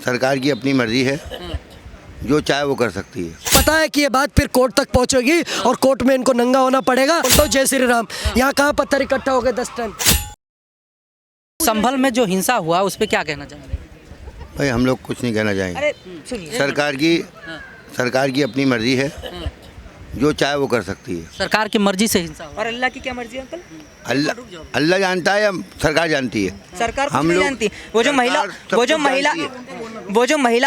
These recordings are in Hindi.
सरकार की अपनी मर्जी है, जो चाहे वो कर सकती है। पता है कि ये बात फिर कोर्ट तक पहुंचेगी और कोर्ट में इनको नंगा होना पड़ेगा। तो जय श्री राम। यहाँ कहाँ पत्थर इकट्ठा हो गए 10 टन। संभल में जो हिंसा हुआ उस पर क्या कहना चाहेंगे? भाई हम लोग कुछ नहीं कहना चाहेंगे। अरे सुनिए, सरकार की अपनी मर्जी है, जो चाहे वो कर सकती है। सरकार की मर्जी से हिंसा हुआ। और अल्लाह की क्या मर्जी है अंकल? अल्लाह जानता है या सरकार जानती है? सरकार कुछ हम नहीं लोग- जानती। वो जो महिला सरकार सब कुछ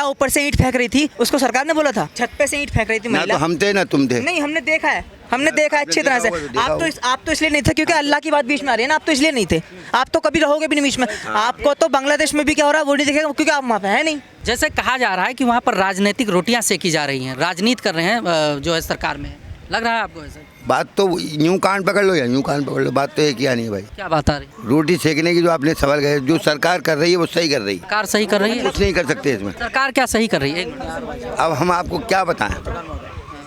ऊपर से ईंट फेंक रही थी, उसको सरकार ने बोला था छत पे से ईंट फेंक रही थी ना महिला। तो हम थे ना तुम थे। नहीं, हमने देखा है अच्छी तरह से। देखा आप तो इसलिए नहीं थे क्योंकि अल्लाह की बात बीच में आ रही है ना, आप तो इसलिए नहीं थे। आप तो कभी रहोगे भी नहीं बीच में। आपको तो बांग्लादेश में भी क्या हो रहा है वो नहीं दिखेगा क्योंकि आप वहाँ पे है नहीं। जैसे कहा जा रहा है कि वहाँ पर राजनीतिक रोटियां सेकी जा रही हैं, राजनीति कर रहे हैं जो है सरकार में। लग रहा है आपको ऐसा? बात तो यूं कान पकड़ लो या यूं कान पकड़ लो, बात तो एक ही नहीं भाई। क्या बात आ रही है? रोटी सेकने की जो आपने सवाल किया, जो सरकार कर रही है वो सही कर रही है। सरकार सही कर रही है? कुछ नहीं कर सकते इसमें। सरकार क्या सही कर रही है? एक मिनट। अब हम आपको क्या बताएं?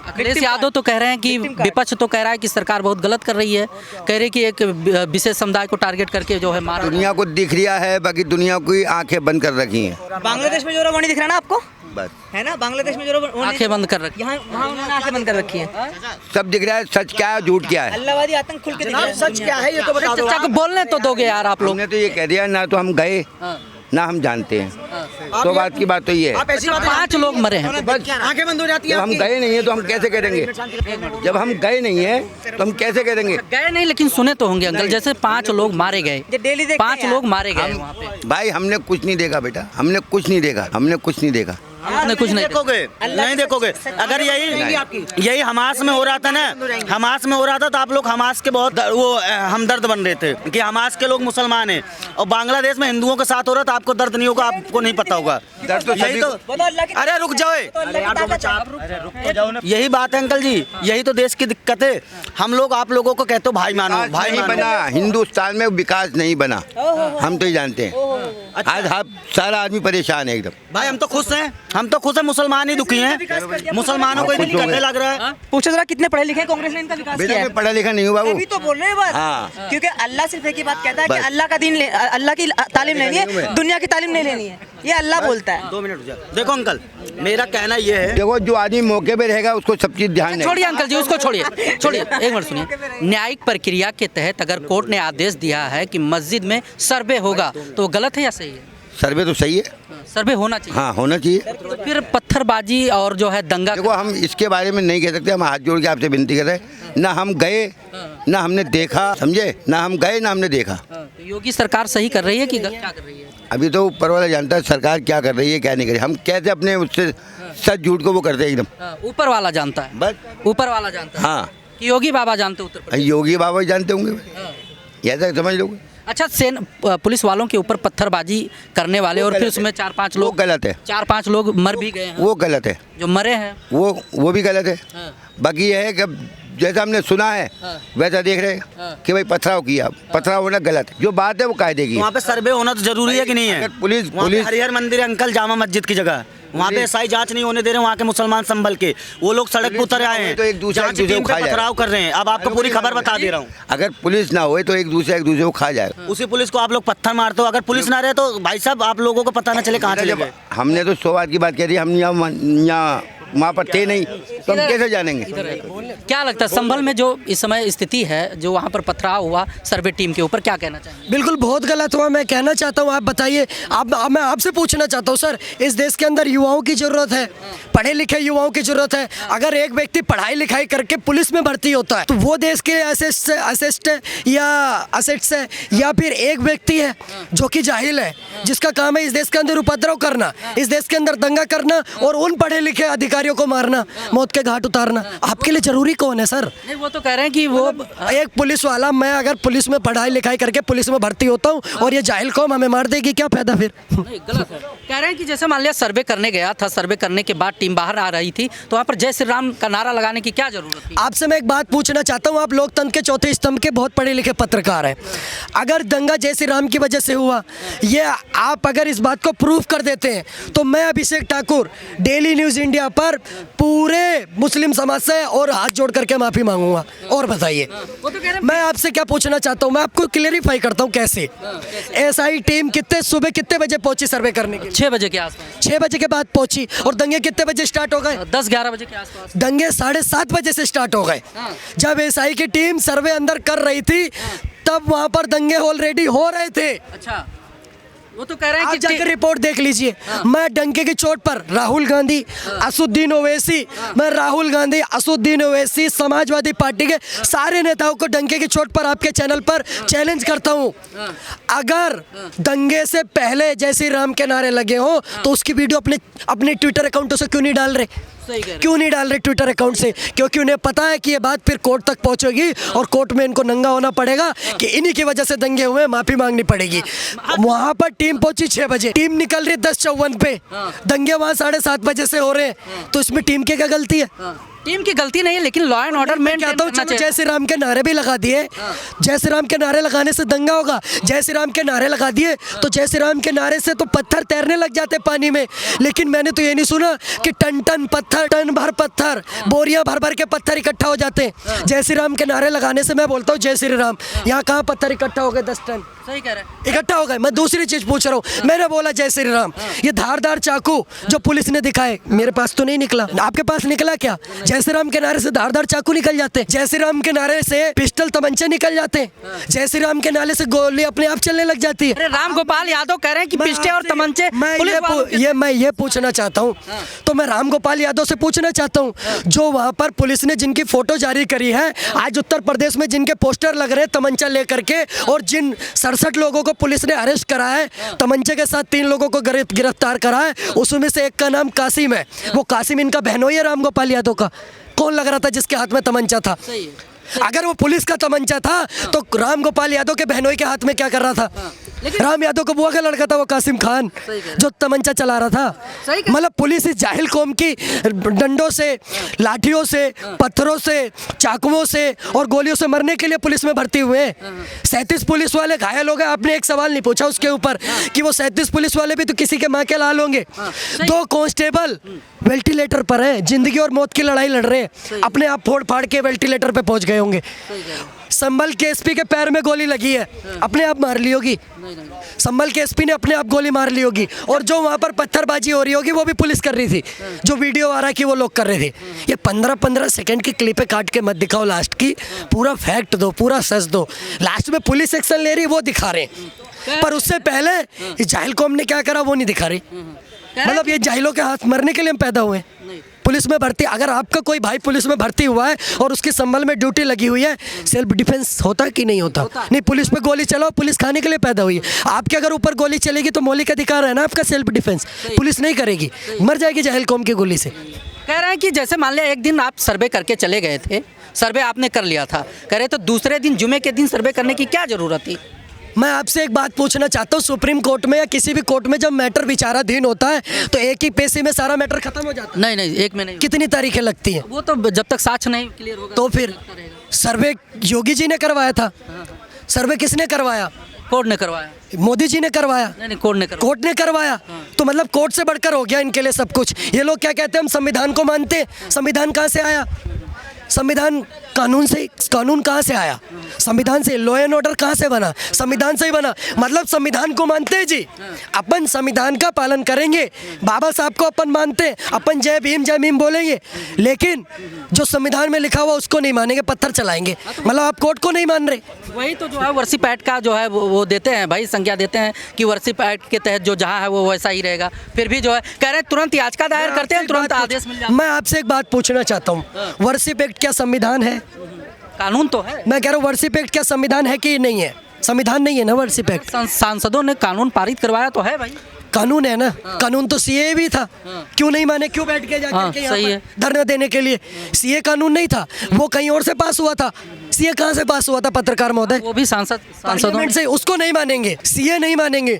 अखिलेश यादव तो कह रहे हैं कि विपक्ष तो कह रहा है कि सरकार बहुत गलत कर रही है, कह रही कि एक विशेष समुदाय को टारगेट करके जो है मार दुनिया को दिख रिया है, बाकी दुनिया की आंखें बंद कर रखी हैं। बांग्लादेश में जो रहा वो नहीं दिख रहा ना आपको? बस है ना, बांग्लादेश में जो रहा आंखें बंद कर रखी। यहाँ वहाँ उन्होंने आंखें बंद कर रखी हैं। सब दिख रहा है, सच क्या है झूठ क्या है। अल्लाहवादी आतंक खुल के दिख रहा है। सच क्या है ये तो बता दो। चाचा को बोलने तो दोगे यार आप लोग। हमने तो ये कह दिया, ना तो हम गए ना हम जानते हैं। तो बात की बात तो ये है, 5 लोग मरे हैं। आंखें बंद हो जाती जब हम गए नहीं है तो हम कैसे कह देंगे? जब हम गए नहीं है तो हम कैसे कह देंगे? गए नहीं लेकिन सुने तो होंगे अंकल, जैसे 5 लोग मारे गए, ये डेली देखते 5 हैं लोग मारे गए वहाँ पे। भाई हमने कुछ नहीं देखा बेटा, हमने कुछ नहीं देखा। आपने कुछ नहीं देखा। नहीं देखोगे। अगर यही हमास में हो रहा था ना, हमास में हो रहा था तो आप लोग हमास के बहुत वो हमदर्द बन रहे थे कि हमास के लोग मुसलमान हैं, और बांग्लादेश में हिंदुओं के साथ हो रहा था, आपको दर्द नहीं होगा, आपको नहीं पता होगा। यही तो, अरे रुक जाओ, यही बात है अंकल जी, यही तो देश की दिक्कत है। हम लोग आप लोगों को कहते हो भाई मानो, भाई नहीं मानो। बना हिंदुस्तान में, विकास नहीं बना, हम तो ये जानते हैं। आज आप सारा आदमी परेशान है एकदम। भाई हम तो खुश हैं, मुसलमान ही दुखी हैं, मुसलमानों को खुश हो दिक्कत गए। लग रहा है। पूछो जरा कितने पढ़े लिखे हैं कांग्रेस ने इनका विकास बेटा किया है? मैं पढ़ा लिखा नहीं हूँ बाबू। अभी तो बोल रहे हैं बात। हाँ। क्योंकि अल्लाह सिर्फ एक ही बात कहता है कि बस। अल्लाह की तालीम लेनी है, दुनिया की तालीम नहीं लेनी है। ये अल्लाह बोलता है। 2 मिनट रुक जाओ। देखो अंकल, मेरा कहना ये है, देखो जो आदमी मौके पे रहेगा उसको सब चीज ध्यान नहीं। छोड़िए अंकल जी, उसको छोड़िए। एक मिनट सुनिए। न्यायिक प्रक्रिया के तहत अगर कोर्ट ने आदेश दिया है कि मस्जिद में सर्वे होगा तो वो गलत है या सही है? सर्वे तो सही है, सर्वे होना चाहिए। हाँ होना चाहिए। तो फिर पत्थरबाजी और जो है दंगा। देखो हम इसके बारे में नहीं कह सकते, हम हाथ जोड़ के आपसे विनती कर रहे हैं। ना हम गए ना हमने देखा, समझे? ना हम गए ना हमने देखा। तो योगी सरकार सही कर रही है कि क्या कर रही है? अभी तो ऊपर वाला जानता है सरकार क्या कर रही है क्या नहीं कर रही। हम कैसे अपने उससे सच झूठ को वो करते हैं एकदम। ऊपर वाला जानता है, बस ऊपर वाला जानता है। हाँ, कि योगी बाबा जानते उत्तर प्रदेश। योगी बाबा ही जानते होंगे, ऐसा समझ लोगे। अच्छा, पुलिस वालों के ऊपर पत्थरबाजी करने वाले और फिर उसमें 4-5 वो लोग, गलत है, 4-5 लोग मर भी गए हैं। वो गलत है, जो मरे हैं वो भी गलत है। हाँ। बाकी ये है कि जैसा हमने सुना है वैसा देख रहे हैं कि भाई पथराव किया, पथराव होना गलत है। जो बात है वो कायदे की। वहाँ पे सर्वे होना तो जरूरी है कि नहीं है? अगर पुलिस हरिहर मंदिर है अंकल, जामा मस्जिद की जगह, वहाँ पे एसआई जांच नहीं होने दे रहे। वहाँ के मुसलमान संभल के वो लोग सड़क पर उतर आए हैं, तो एक दूसरे जांच टीम पे पथराव कर रहे हैं। अब आपको पूरी खबर बता दे रहा हूँ। अगर पुलिस ना होए तो एक दूसरे को खा जाए। उसी पुलिस को आप लोग पत्थर मारते हो, अगर पुलिस ना रहे तो भाई साहब आप लोगों को पता ना चले कहाँ चले गए। हमने तो 100 बात की बात कह दी, हम यहाँ वहाँ पर थे नहीं तो हम कैसे जानेंगे? क्या लगता है संभल में जो इस समय स्थिति है, जो वहाँ पर पथराव हुआ सर्वे टीम के ऊपर, क्या कहना चाहेंगे? बिल्कुल बहुत गलत हुआ। मैं कहना चाहता हूँ, आप बताइए। मैं आपसे पूछना चाहता हूँ सर, इस देश के अंदर युवाओं की ज़रूरत है, पढ़े लिखे युवाओं की ज़रूरत है। अगर एक व्यक्ति पढ़ाई लिखाई करके पुलिस में भर्ती होता है तो वो देश के असेट्स है, या फिर एक व्यक्ति है जो कि जाहिल है, जिसका काम है इस देश के अंदर उपद्रव करना, इस देश के अंदर दंगा करना और उन पढ़े लिखे अधिकारियों को मारना, मौत के घाट उतारना। आपके लिए जरूरी कौन है सर? नहीं, वो तो कह रहे हैं कि वो एक पुलिस वाला, मैं अगर पुलिस में पढ़ाई लिखाई करके पुलिस में भर्ती होता हूँ और ये जाहिल कौम हमें मार देगी, क्या फायदा फिर? नहीं, गलत है। कह रहे हैं कि जैसे मान लिया सर्वे करने गया था, सर्वे करने के बाद टीम बाहर आ रही थी तो वहाँ पर जय श्री राम का नारा लगाने की क्या जरूरत थी? आपसे मैं एक बात पूछना चाहता हूँ, आप लोकतंत्र के चौथे स्तंभ के बहुत पढ़े लिखे पत्रकार हैं। अगर दंगा जय श्री राम की वजह से हुआ, ये आप अगर इस बात को प्रूफ कर देते हैं तो मैं अभिषेक ठाकुर डेली न्यूज़ इंडिया पर पर पूरे मुस्लिम समाज से और हाथ जोड़ करके माफी मांगूंगा। और बताइए वो तो कह रहे मैं आपसे क्या पूछना चाहता हूँ, मैं आपको क्लियरिफाई करता हूँ कैसे एसआई टीम सुबह कितने बजे पहुंची सर्वे करने के लिए? 6 बजे के आसपास, 6 बजे के बाद पहुंची। और दंगे कितने बजे स्टार्ट हो गए? 10-11 बजे के आसपास। दंगे 7:30 बजे से स्टार्ट हो गए। जब एसआई की टीम सर्वे अंदर कर रही थी तब वहां पर दंगे ऑलरेडी हो रहे थे। अच्छा, वो तो कह रहे हैं आप कि जाकर रिपोर्ट देख लीजिए। मैं डंके की चोट पर राहुल गांधी, असुद्दीन ओवैसी, मैं राहुल गांधी, असुद्दीन ओवैसी, समाजवादी पार्टी के सारे नेताओं को डंके की चोट पर आपके चैनल पर चैलेंज करता हूं, अगर दंगे से पहले जय श्री राम के नारे लगे हो तो उसकी वीडियो अपने ट्विटर अकाउंटों से क्यों नहीं डाल रहे? सही कह रहे हैं। क्यों नहीं डाल रहे ट्विटर अकाउंट से? क्योंकि उन्हें पता है कि ये बात फिर कोर्ट तक पहुंचेगी और कोर्ट में इनको नंगा होना पड़ेगा कि इन्हीं की वजह से दंगे हुए, माफी मांगनी पड़ेगी। वहां पर टीम पहुंची 6 बजे, टीम निकल रही 10:54 पे, दंगे वहां 7:30 बजे से हो रहे हैं, तो इसमें टीम की क्या गलती है? टीम की गलती नहीं है, लेकिन लॉ एंड ऑर्डर मैं कहता हूँ चलो जय श्री राम के नारे भी लगा दिए, जय श्री राम के नारे लगाने से दंगा होगा? जय श्री राम के नारे लगा दिए तो जय श्री राम के नारे से तो पत्थर तैरने लग जाते पानी में, लेकिन मैंने तो ये नहीं सुना कि टन टन पत्थर, टन भर पत्थर, बोरियां भर भर के पत्थर इकट्ठा हो जाते हैं। जय श्री राम के नारे लगाने से मैं बोलता हूँ जय श्री राम, यहाँ कहाँ पत्थर इकट्ठा हो गए? 10 टन सही कह रहे हैं। इकट्ठा हो गए। मैं दूसरी चीज पूछ रहा हूँ, मैंने बोला जय श्री राम, ये धारदार चाकू जो पुलिस ने दिखाए मेरे पास तो नहीं निकला, आपके पास निकला क्या? जय श्री राम के नारे से धारदार चाकू निकल जाते, जय श्री राम के नारे से पिस्टल तमंचे निकल जाते, जय श्री राम के नारे से गोली अपने आप चलने लग जाती है। अरे राम गोपाल यादव कह रहे हैं कि पिस्टे और तमंचे मैं ये पूछना चाहता हूँ, तो मैं राम गोपाल यादव से पूछना चाहता हूँ, जो वहाँ पर पुलिस ने जिनकी फोटो जारी करी है, आज उत्तर प्रदेश में जिनके पोस्टर लग रहे हैं तमंचा लेकर के, और जिन 67 लोगों को पुलिस ने अरेस्ट करा है, तमंचे के साथ 3 लोगों को गिरफ्तार करा है, उसमें से एक का नाम कासिम है। वो कासिम इनका बहनोई है राम गोपाल यादव का। कौन लग रहा था जिसके हाथ में तमंचा था? सही है। अगर वो पुलिस का तमंचा था तो राम गोपाल यादव के बहनोई के हाथ में क्या कर रहा था? राम यादव का बुआ का लड़का था वो कासिम खान, जो तमंचा चला रहा था। मतलब पुलिस इस जाहिल कौम की डंडों से, लाठियों से, पत्थरों से, चाकुओं से और गोलियों से मरने के लिए पुलिस में भर्ती हुए। 37 पुलिस वाले घायल हो गए। आपने एक सवाल नहीं पूछा उसके ऊपर कि वो 37 पुलिस वाले भी तो किसी के माँ के लाल होंगे। 2 कांस्टेबल वेंटिलेटर पर है, जिंदगी और मौत की लड़ाई लड़ रहे हैं, अपने आप फोड़ फाड़ के वेंटिलेटर पे पहुंच गए होंगे। संभल के एसपी के पैर में गोली लगी है, अपने आप मार ली होगी। संभल के एसपी ने अपने आप गोली मार ली होगी, और जो वहाँ पर पत्थरबाजी हो रही होगी वो भी पुलिस कर रही थी। जो वीडियो आ रहा है कि वो लोग कर रहे थे। ये 15-15 सेकंड की क्लिपें काट के मत दिखाओ, लास्ट की पूरा फैक्ट दो, पूरा सच दो। लास्ट में पुलिस एक्शन ले रही है वो दिखा रहे हैं, पर उससे पहले ये जाहिल कौम ने क्या करा वो नहीं दिखा रही। मतलब ये जाहिलों के हाथ मरने के लिए हम पैदा हुए। पुलिस में भर्ती, अगर आपका कोई भाई पुलिस में भर्ती हुआ है और उसकी संभल में ड्यूटी लगी हुई है, सेल्फ डिफेंस होता कि नहीं होता? नहीं, पुलिस पे गोली चलाओ, पुलिस खाने के लिए पैदा हुई है। आपके अगर ऊपर गोली चलेगी तो मौलिक अधिकार है ना आपका सेल्फ डिफेंस, पुलिस नहीं करेगी, मर जाएगी जाहिल कौम की गोली से। कह रहे हैं कि जैसे मान लिया एक दिन आप सर्वे करके चले गए थे, सर्वे आपने कर लिया था, कह रहे तो दूसरे दिन जुमे के दिन सर्वे करने की क्या जरूरत थी? मैं आपसे एक बात पूछना चाहता हूँ, सुप्रीम कोर्ट में या किसी भी कोर्ट में जब मैटर विचाराधीन होता है तो एक ही पेशी में सारा मैटर खत्म हो जाता है? नहीं, एक में नहीं। कितनी तारीखें लगती हैं? वो तो जब तक साक्ष्य नहीं क्लियर होगा तो फिर सर्वे योगी जी ने करवाया था, सर्वे किसने करवाया? कोर्ट ने करवाया। मोदी जी ने करवाया? नहीं, कोर्ट ने करवाया। कोर्ट ने करवाया। तो मतलब कोर्ट से बढ़कर हो गया इनके लिए सब कुछ। ये लोग क्या कहते हैं, हम संविधान को मानते। संविधान कहाँ से आया? संविधान कानून कहाँ से आया? संविधान से। लॉ एंड ऑर्डर कहाँ से बना? संविधान से ही बना। मतलब संविधान को मानते हैं जी, अपन संविधान का पालन करेंगे, बाबा साहब को अपन मानते हैं, अपन जय भीम बोलेंगे, लेकिन जो संविधान में लिखा हुआ उसको नहीं मानेंगे, पत्थर चलाएंगे। मतलब आप कोर्ट को नहीं मान रहे। वही तो जो है वर्शिप एक्ट का जो है वो देते हैं भाई, संज्ञा देते हैं कि वर्शिप एक्ट के तहत जो जहाँ है वो वैसा ही रहेगा। फिर भी जो है कह रहे हैं तुरंत याचिका दायर करते हैं, तुरंत आदेश मिल जाता है। मैं आपसे एक बात पूछना चाहता हूँ, वर्शिप एक्ट क्या संविधान है? कानून तो है। मैं कह रहा हूँ वर्शिप एक्ट क्या संविधान है कि नहीं है? संविधान नहीं है ना वर्शिप एक्ट। सांसदों ने कानून पारित करवाया तो है भाई, कानून है ना। कानून तो सीए भी था, क्यों नहीं माने? क्यों बैठ के जाकर के यहाँ पर धरना देने के लिए? सीए कानून नहीं था, वो कहीं और से पास हुआ था। सीए कहाँ से पास हुआ था पत्रकार महोदय? वो भी सांसदों पार्लियामेंट से। उसको नहीं मानेंगे, सीए नहीं मानेंगे।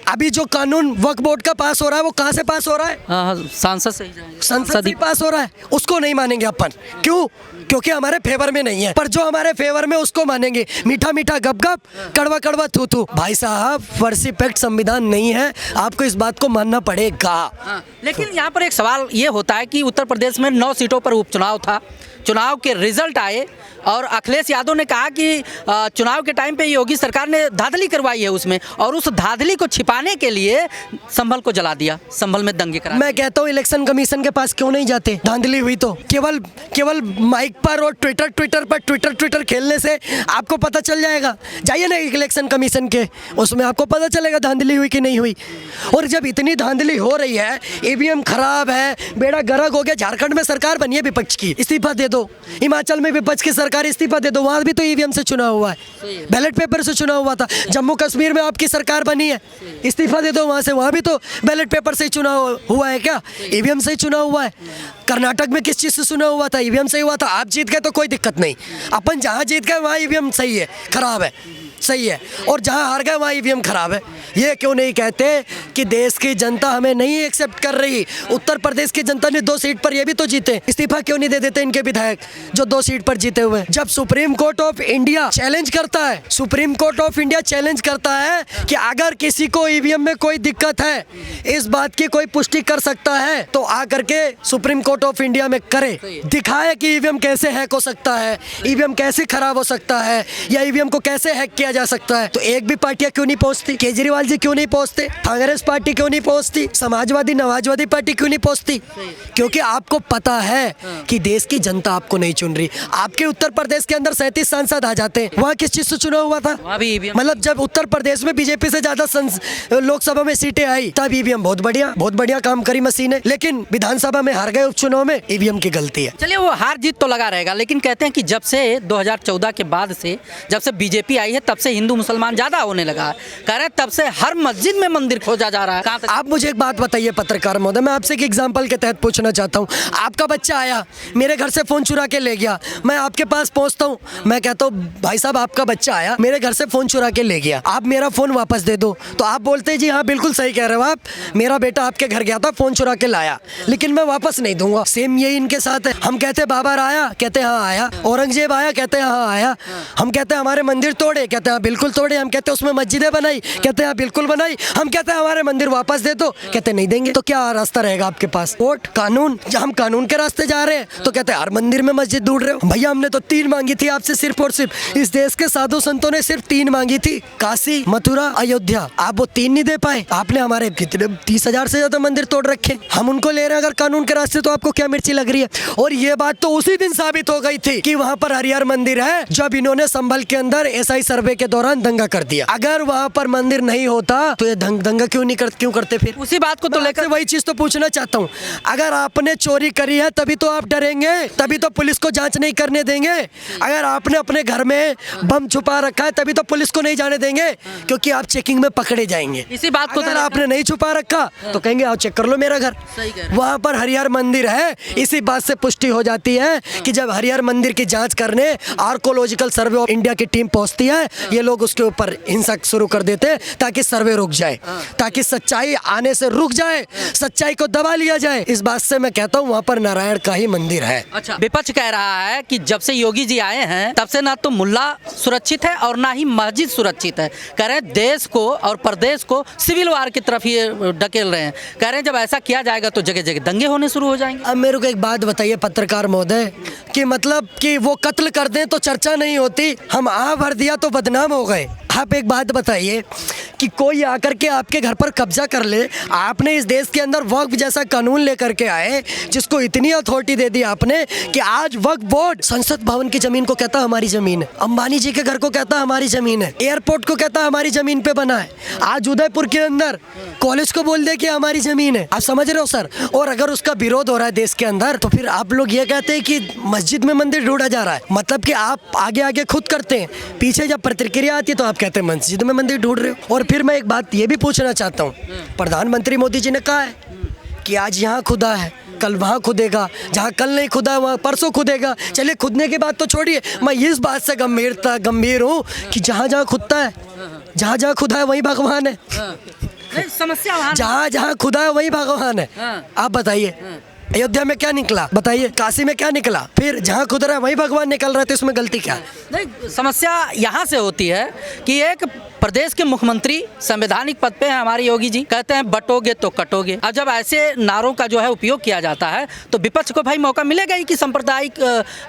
अभी जो कानून वक्फ बोर्ड का पास हो रहा है वो कहाँ से पास हो रहा है? हाँ, सांसद से ही जाएंगे, संसद से पास हो रहा है, उसको नहीं मानेंगे अपन। क्यों? क्योंकि हमारे फेवर में नहीं है। पर जो हमारे फेवर में उसको मानेंगे। मीठा मीठा गप गप, कड़वा कड़वा थू थू। भाई साहब, फर्जी एक्ट संविधान नहीं है, आपको इस बात को मानना पड़ेगा। हाँ, लेकिन यहाँ पर एक सवाल ये होता है कि उत्तर प्रदेश में 9 सीटों पर उपचुनाव था, चुनाव के रिजल्ट आए और अखिलेश यादव ने कहा कि चुनाव के टाइम पे योगी सरकार ने धांधली करवाई है उसमें, और उस धांधली को छिपाने के लिए संभल को जला दिया, संभल में दंगे करा। मैं कहता हूँ इलेक्शन कमीशन के पास क्यों नहीं जाते? धांधली हुई तो केवल माइक पर और ट्विटर खेलने से आपको पता चल जाएगा। जाइए ना इलेक्शन कमीशन के, उसमें आपको पता चलेगा धांधली हुई कि नहीं हुई। और जब इतनी धांधली हो रही है, ईवीएम खराब है, बेड़ा गर्क हो गया। झारखंड में सरकार बनी है विपक्ष की, इस्तीफा दे दो। हिमाचल में विपक्ष की सरकार, इस्तीफा दे दो। वहां भी तो ईवीएम से चुनाव हुआ है, बैलेट पेपर से चुनाव हुआ था। जम्मू कश्मीर में आपकी सरकार बनी है, इस्तीफा दे दो वहां से। वहां भी तो बैलेट पेपर से चुनाव हुआ है क्या? ईवीएम से चुनाव हुआ है। कर्नाटक में किस चीज से चुनाव हुआ था? ईवीएम से हुआ था। आप जीत गए तो कोई दिक्कत नहीं, अपन जहां जीत गए वहां ईवीएम सही है, खराब है, सही है, और जहां हार गए वहां ईवीएम खराब है। ये क्यों नहीं कहते कि देश की जनता हमें नहीं एक्सेप्ट कर रही? उत्तर प्रदेश की जनता ने 2 सीट पर ये भी तो जीते, इस्तीफा क्यों नहीं दे देते इनके विधायक जो 2 सीट पर जीते हुए? जब supreme court of India challenge करता है, supreme court of India challenge करता है कि अगर किसी को ईवीएम में कोई दिक्कत है, इस बात की कोई पुष्टि कर सकता है, तो आकर के सुप्रीम कोर्ट ऑफ इंडिया में करे, दिखाए कि ईवीएम कैसे हैक हो सकता है, ईवीएम कैसे खराब हो सकता है, या ईवीएम को कैसे हैक किया जा सकता है। तो एक भी पार्टियां क्यों नहीं पहुंचती? केजरीवाल जी क्यों नहीं पहुंचते? कांग्रेस पार्टी क्यों नहीं पहुंचती? समाजवादी नवाजवादी पार्टी क्यों नहीं पहुंचती? क्योंकि आपको पता है कि देश की जनता आपको नहीं चुन रही। आपके उत्तर प्रदेश के अंदर 37 सांसद आ जाते हैं, वहाँ किस चीज से चुनाव हुआ था? वहाँ भी ईवीएम। मतलब जब उत्तर प्रदेश में बीजेपी से ज्यादा लोकसभा में सीटें आई, तब ईवीएम बहुत बढ़िया काम करी मशीन है। लेकिन विधानसभा में हार गए उपचुनाव में, ईवीएम की गलती है। चलिए, वो हार जीत तो लगा रहेगा, लेकिन कहते हैं कि जब से 2014 के बाद से, जब से बीजेपी आई है, तब से हिंदू मुसलमान ज्यादा होने लगा है। कह रहे हैं तब से हर मस्जिद में मंदिर खोजा जा रहा है। कहाँ तक? आप मुझे एक बात बताइए पत्रकार महोदय, मैं आपसे एक एग्जांपल के तहत पूछना चाहता हूँ। आपका बच्चा आया, मेरे घर से फोन चुरा के ले गया, मैं आपके पास पहुँचता हूँ, मैं कहता हूँ भाई साहब आपका बच्चा आया, मेरे घर से फोन चुरा के ले गया, आप मेरा फोन वापस दे दो। तो आप बोलते हैं जी हाँ बिल्कुल सही कह रहे हो आप, मेरा बेटा आपके घर गया था, फोन चुरा के लाया, लेकिन मैं वापस नहीं दूंगा। सेम यही इनके साथ है। हम कहते बाबर आया, कहते हाँ आया। औरंगजेब आया, कहते हाँ आया। हम कहते हमारे मंदिर तोड़े, कहते हैं बिल्कुल तोड़े। हम कहते उसमें मस्जिदें बनाई, कहते हैं बिल्कुल बनाई। हम कहते हैं हमारे मंदिर वापस दे दो, कहते नहीं देंगे। तो क्या रास्ता रहेगा आपके पास? कोर्ट, कानून। हम कानून के रास्ते जा रहे हैं तो कहते हैं हर मंदिर में मस्जिद ढूंढ रहे हो। भैया हमने तो 3 मांगी थी आपसे, सिर्फ और सिर्फ इस देश के साधु संतों ने सिर्फ 3 मांगी थी, काशी, मथुरा, अयोध्या। आप वो 3 नहीं दे पाए। आपने हमारे कितने 30,000 से ज्यादा मंदिर तोड़ रखे, हम उनको ले रहे हैं अगर कानून के रास्ते, तो आपको क्या मिर्ची लग रही है? और ये बात तो उसी दिन साबित हो गई थी कि वहाँ पर हरिहर मंदिर है, जब इन्होंने संभल के अंदर एसआई सर्वे के दौरान दंगा कर दिया। अगर वहाँ पर मंदिर नहीं होता तो ये दंगा क्यों करते? फिर उसी बात को तो लेकर वही चीज तो पूछना चाहता हूँ। अगर आपने चोरी करी है तभी तो आप डरेंगे, तभी तो पुलिस को जांच नहीं करने देंगे। अगर आपने अपने घर में बम छुपा रखा है तभी तो पुलिस को नहीं जाने देंगे, क्योंकि आप चेकिंग में पकड़े जाएंगे। इसी बात को अगर आपने नहीं छुपा रखा तो कहेंगे आओ चेक कर लो मेरा घर। वहाँ पर हरिहर मंदिर है। इसी बात से पुष्टि हो जाती है कि जब हरिहर मंदिर की जांच करने आर्कोलॉजिकल सर्वे ऑफ इंडिया की टीम पहुंचती है, ये लोग उसके ऊपर हिंसा शुरू कर देते हैं ताकि सर्वे रुक जाए, ताकि सच्चाई आने से रुक जाए, सच्चाई को दबा लिया जाए। इस बात से मैं कहता हूँ वहाँ पर नारायण का ही मंदिर है। अच्छा, विपक्ष कह रहा है कि जब से योगी जी आए हैं तब से ना तो मुल्ला सुरक्षित है और ना ही मस्जिद सुरक्षित है। कह रहे हैं देश को और प्रदेश को सिविल वार की तरफ ही ढकेल रहे हैं। कह रहे हैं जब ऐसा किया जाएगा तो जगह जगह दंगे होने शुरू हो जाएंगे। अब मेरे को एक बात बताइए पत्रकार महोदय, कि मतलब कि वो कत्ल कर दें तो चर्चा नहीं होती, हम आ भर दिया तो बदनाम हो गए। आप एक बात बताइए कि कोई आकर के आपके घर पर कब्जा कर ले, आपने इस देश के अंदर वक्फ जैसा कानून लेकर के आए जिसको इतनी अथॉरिटी दे दी आपने कि आज वक्फ बोर्ड संसद भवन की जमीन को कहता हमारी जमीन है, अंबानी जी के घर को कहता हमारी जमीन है, एयरपोर्ट को कहता हमारी जमीन पे बना है, आज उदयपुर के अंदर कॉलेज को बोल दे कि हमारी जमीन है। आप समझ रहे हो सर? और अगर उसका विरोध हो रहा है देश के अंदर तो फिर आप लोग ये कहते हैं कि मस्जिद में मंदिर ढूंढा जा रहा है। मतलब कि आप आगे आगे खुद करते हैं, पीछे जब प्रतिक्रिया आती है तो आप कहते हैं मस्जिद में मंदिर ढूंढ रहे हो। और फिर मैं एक बात ये भी पूछना चाहता हूँ, प्रधानमंत्री मोदी जी ने कहा है कि आज यहाँ खुदा है, कल वहाँ खुदेगा, जहाँ कल नहीं खुदा वहाँ परसों खुदेगा। चलिए खुदने की बात तो छोड़िए, मैं इस बात से गंभीर हूँ कि जहाँ जहाँ खुदता है, जहाँ जहाँ खुदा है वही भगवान है। नहीं, समस्या वहाँ जहाँ जहाँ खुदा है वही भगवान है। आप बताइए अयोध्या में क्या निकला, बताइए काशी में क्या निकला, फिर जहाँ खुद रहा है वही भगवान निकल रहा है, तो इसमें गलती क्या है? नहीं, समस्या यहाँ से होती है कि एक प्रदेश के मुख्यमंत्री संवैधानिक पद पे हैं हमारे योगी जी, कहते हैं बटोगे तो कटोगे। अब जब ऐसे नारों का जो है उपयोग किया जाता है तो विपक्ष को भाई मौका मिलेगा ही कि सांप्रदायिक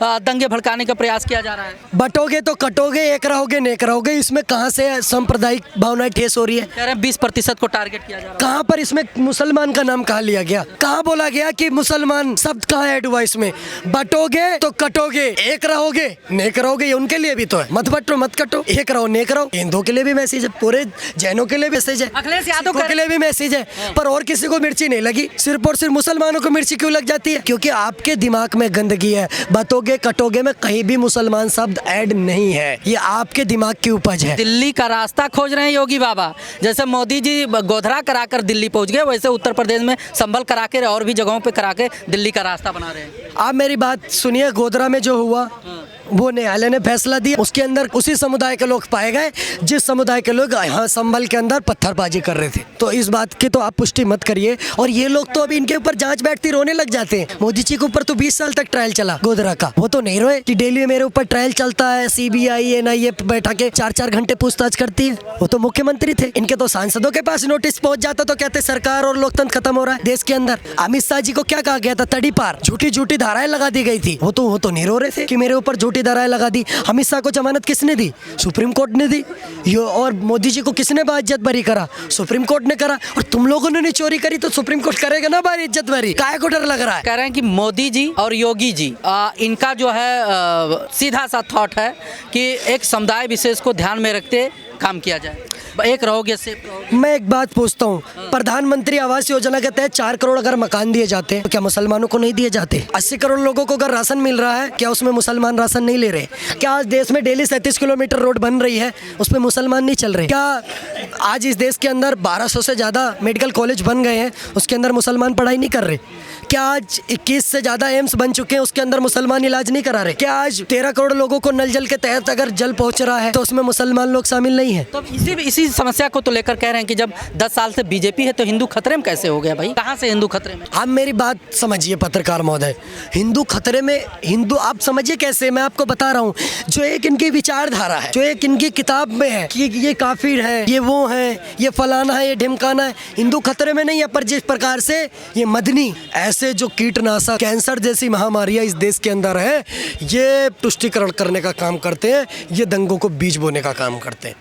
दंगे भड़काने का प्रयास किया जा रहा है। बटोगे तो कटोगे, एक रहोगे नेक रहोगे, इसमें कहाँ से सांप्रदायिक भावनाएं ठेस हो रही है? कह रहे हैं 20% को टारगेट किया जा रहा है। कहाँ पर इसमें मुसलमान का नाम कहाँ लिया गया, कहाँ बोला गया कि मुसलमान शब्द कहाँ ऐड हुआ इसमें? बटोगे तो कटोगे, एक रहोगे नेक रहोगे, ये उनके लिए भी तो है, मत बटो मत कटो, एक रहो नेक रहो। हिंदुओं के लिए भी मैसेज है, पूरे जैनों के लिए भी मैसेज है, अखिलेश यादव सिखों के लिए भी मैसेज है, पर और किसी को मिर्ची नहीं लगी, सिर्फ और सिर्फ मुसलमानों को मिर्ची क्यों लग जाती है? क्योंकि आपके दिमाग में गंदगी है। बटोगे कटोगे में कहीं भी मुसलमान शब्द ऐड नहीं है, ये आपके दिमाग की उपज है। दिल्ली का रास्ता खोज रहे हैं योगी बाबा, जैसे मोदी जी गोधरा कराकर दिल्ली पहुंच गए, वैसे उत्तर प्रदेश में संभल करा के और भी जगहों पे करा के दिल्ली का रास्ता बना रहे हैं। आप मेरी बात सुनिए, गोधरा में जो हुआ वो न्यायालय ने फैसला दिया, उसके अंदर उसी समुदाय के लोग पाए गए जिस समुदाय के लोग यहाँ संभल के अंदर पत्थरबाजी कर रहे थे। तो इस बात की तो आप पुष्टि मत करिए। और ये लोग तो अभी इनके ऊपर जांच बैठती रोने लग जाते हैं। मोदी जी के ऊपर तो 20 साल तक ट्रायल चला गोधरा का, वो तो नहीं रोए कि डेली में मेरे ऊपर ट्रायल चलता है, CBI NIA बैठा के 4-4 घंटे पूछताछ करती है। वो तो मुख्यमंत्री थे, इनके तो सांसदों के पास नोटिस पहुंच जाता तो कहते सरकार और लोकतंत्र खत्म हो रहा है देश के अंदर। अमित शाह जी को क्या कहा गया था? तड़ी पार, झूठी धाराएं लगा दी गई थी। वो तो नहीं रो रहे थे कि मेरे ऊपर झूठी धाराएं लगा दी। अमित शाह को जमानत किसने दी? सुप्रीम कोर्ट ने दी। और मोदी जी को किसने बाइज्जत बरी करा? सुप्रीम कोर्ट ने करा। और तुम लोगों ने चोरी करी तो सुप्रीम कोर्ट करेगा ना बाइज्जत बरी? काहे को डर लग रहा है? कह रहे हैं कि मोदी जी और योगी जी इनका जो है सीधा सा थॉट है कि एक समुदाय विशेष को ध्यान में रखते काम किया जाए, एक रहोगे सेफ रहोगे। मैं एक बात पूछता हूँ, प्रधानमंत्री आवास योजना के तहत 4 करोड़ अगर मकान दिए जाते हैं तो क्या मुसलमानों को नहीं दिए जाते? 80 करोड़ लोगों को अगर राशन मिल रहा है, क्या उसमें मुसलमान राशन नहीं ले रहे? क्या आज देश में डेली 37 किलोमीटर रोड बन रही है, उसमें मुसलमान नहीं चल रहे? क्या आज इस देश के अंदर 1200 से ज़्यादा मेडिकल कॉलेज बन गए हैं, उसके अंदर मुसलमान पढ़ाई नहीं कर रहे? क्या आज 21 से ज़्यादा एम्स बन चुके हैं, उसके अंदर मुसलमान इलाज नहीं करा रहे? क्या आज 13 करोड़ लोगों को नल जल के तहत अगर जल पहुँच रहा है तो उसमें मुसलमान लोग शामिल नहीं है? तो इसी समस्या को तो लेकर कह रहे हैं कि जब 10 साल से बीजेपी है तो हिंदू खतरे में कैसे हो गया भाई? कहाँ से हिंदू खतरे में? आप मेरी बात समझिए पत्रकार महोदय, हिंदू खतरे में, हिंदू आप समझिए कैसे, मैं आपको बता रहा हूँ। जो एक इनकी विचारधारा है, जो एक इनकी किताब में है कि ये काफिर है, ये वो है, ये फलाना है, ये ढिमकाना है, हिंदू खतरे में नहीं है। पर जिस प्रकार से ये मदनी ऐसे जो कीटनाशक कैंसर जैसी महामारियां इस देश के अंदर है, ये तुष्टिकरण करने का काम करते हैं, ये दंगों को बीज बोने का काम करते हैं।